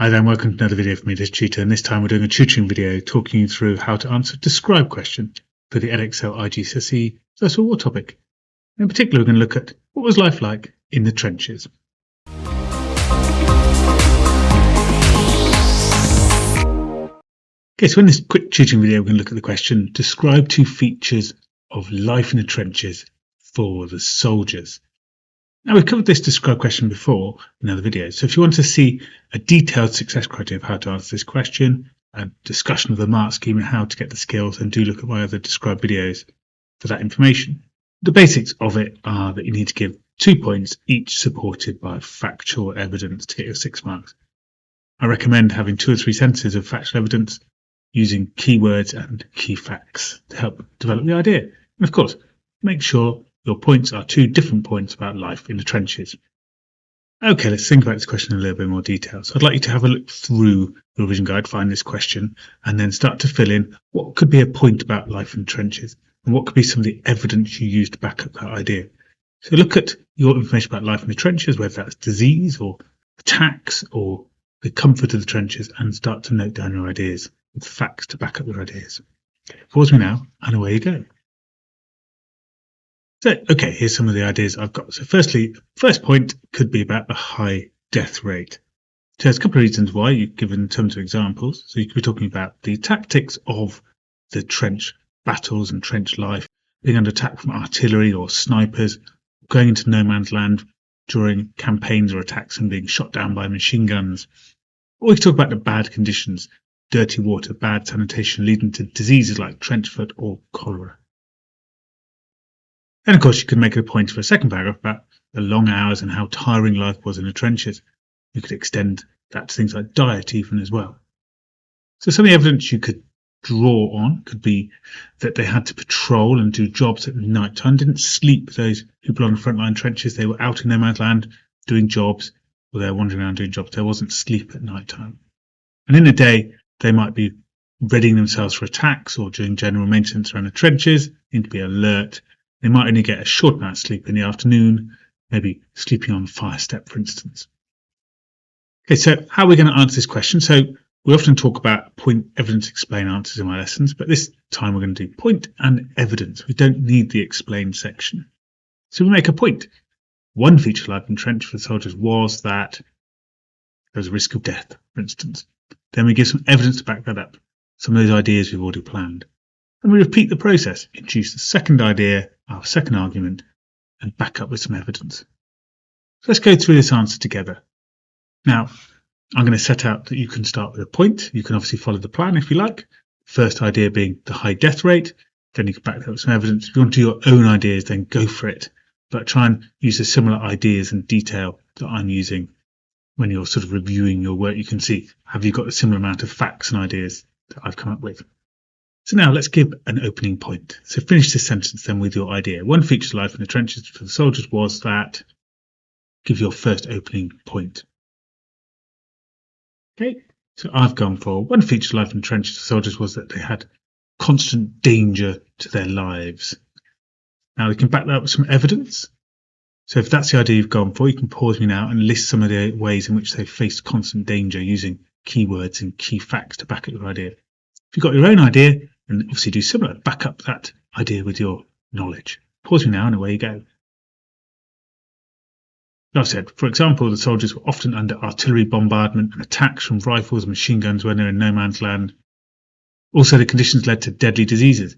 Hi there, and welcome to another video from me, this tutor, and this time we're doing a tutoring video talking you through how to answer a describe question for the Edexcel iGCSE First World War topic. In particular, we're going to look at what was life like in the trenches. Okay, so in this quick tutoring video, we're going to look at the question, describe two features of life in the trenches for the soldiers. Now, we've covered this describe question before in other videos, so if you want to see a detailed success criteria of how to answer this question, a discussion of the mark scheme and how to get the skills, then do look at my other describe videos for that information. The basics of it are that you need to give 2 points, each supported by factual evidence to get your 6 marks. I recommend having 2 or 3 sentences of factual evidence using keywords and key facts to help develop the idea. And of course, make sure your points are 2 different points about life in the trenches. Okay, let's think about this question in a little bit more detail. So I'd like you to have a look through your revision guide, find this question, and then start to fill in what could be a point about life in the trenches, and what could be some of the evidence you use to back up that idea. So look at your information about life in the trenches, whether that's disease or attacks or the comfort of the trenches, and start to note down your ideas with facts to back up your ideas. Okay, pause me now, and away you go. So, okay, here's some of the ideas I've got. So firstly, first point could be about the high death rate. So there's a couple of reasons why you've given in terms of examples. So you could be talking about the tactics of the trench battles and trench life, being under attack from artillery or snipers, going into no man's land during campaigns or attacks and being shot down by machine guns. Or we could talk about the bad conditions, dirty water, bad sanitation leading to diseases like trench foot or cholera. And of course, you could make a point for a second paragraph about the long hours and how tiring life was in the trenches. You could extend that to things like diet even as well. So some of the evidence you could draw on could be that they had to patrol and do jobs at night time, didn't sleep. Those who belonged to frontline trenches, they were out in no man's land doing jobs, or they were wandering around doing jobs. There wasn't sleep at night time. And in the day, they might be readying themselves for attacks or doing general maintenance around the trenches, need to be alert. They might only get a short amount of sleep in the afternoon, maybe sleeping on the fire step, for instance. Okay, so how are we going to answer this question? So we often talk about point, evidence, explain answers in my lessons, but this time we're going to do point and evidence. We don't need the explain section. So we make a point. One feature of life in trench for the soldiers was that there was a risk of death, for instance. Then we give some evidence to back that up, some of those ideas we've already planned. And we repeat the process, introduce the second idea, our second argument, and back up with some evidence. So let's go through this answer together. Now, I'm going to set out that you can start with a point. You can obviously follow the plan if you like. First idea being the high death rate. Then you can back that up with some evidence. If you want to do your own ideas, then go for it. But try and use the similar ideas and detail that I'm using when you're sort of reviewing your work. You can see, have you got a similar amount of facts and ideas that I've come up with? So now let's give an opening point. So finish this sentence then with your idea. One feature of life in the trenches for the soldiers was that. Give your first opening point. Okay, so I've gone for one feature of life in the trenches for soldiers was that they had constant danger to their lives. Now we can back that up with some evidence. So if that's the idea you've gone for, you can pause me now and list some of the ways in which they faced constant danger using keywords and key facts to back up your idea. If you've got your own idea, and obviously do similar, back up that idea with your knowledge. Pause me now and away you go. Like I've said, for example, the soldiers were often under artillery bombardment and attacks from rifles and machine guns when they're in no man's land. Also, the conditions led to deadly diseases.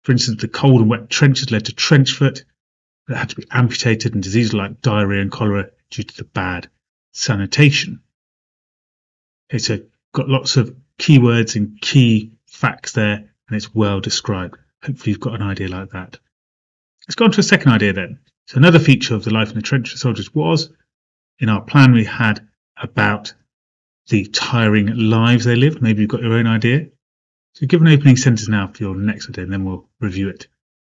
For instance, the cold and wet trenches led to trench foot that had to be amputated and diseases like diarrhea and cholera due to the bad sanitation. Okay, so got lots of keywords and key facts there, and it's well described. Hopefully you've got an idea like that. Let's go on to a second idea then. So another feature of the life in the trench for soldiers was, in our plan we had about the tiring lives they lived. Maybe you've got your own idea. So give an opening sentence now for your next idea and then we'll review it.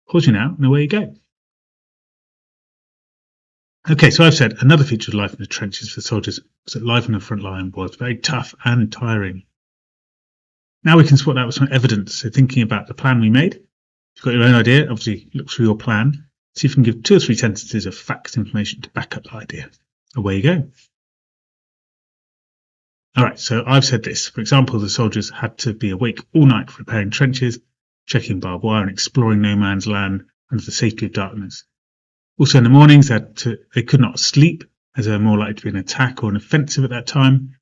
Pause you now and away you go. Okay, so I've said another feature of life in the trenches for soldiers was that life on the front line was very tough and tiring. Now we can support that with some evidence. So thinking about the plan we made, if you've got your own idea, obviously look through your plan, see if you can give 2 or 3 sentences of facts information to back up the idea. Away you go. All right, so I've said this. For example, the soldiers had to be awake all night repairing trenches, checking barbed wire, and exploring no man's land under the safety of darkness. Also, in the mornings, they could not sleep, as they were more likely to be an attack or an offensive at that time.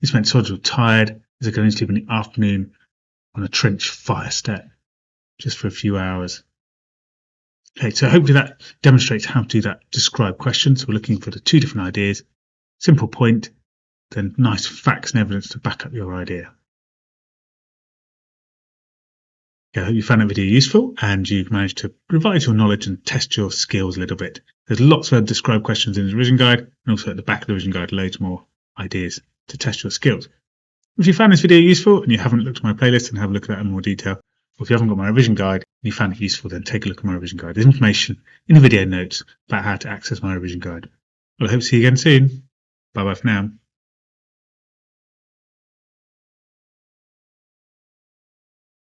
This meant soldiers were tired, as they could only sleep in the afternoon on a trench fire step, just for a few hours. Okay, so hopefully that demonstrates how to do that describe question. So we're looking for the two different ideas, simple point, then nice facts and evidence to back up your idea. Okay, I hope you found that video useful and you've managed to revise your knowledge and test your skills a little bit. There's lots of describe questions in the revision guide, and also at the back of the revision guide, loads more ideas to test your skills. If you found this video useful and you haven't looked at my playlist, then have a look at that in more detail. Or if you haven't got my revision guide and you found it useful, then take a look at my revision guide. There's information in the video notes about how to access my revision guide. Well, I hope to see you again soon. Bye bye for now.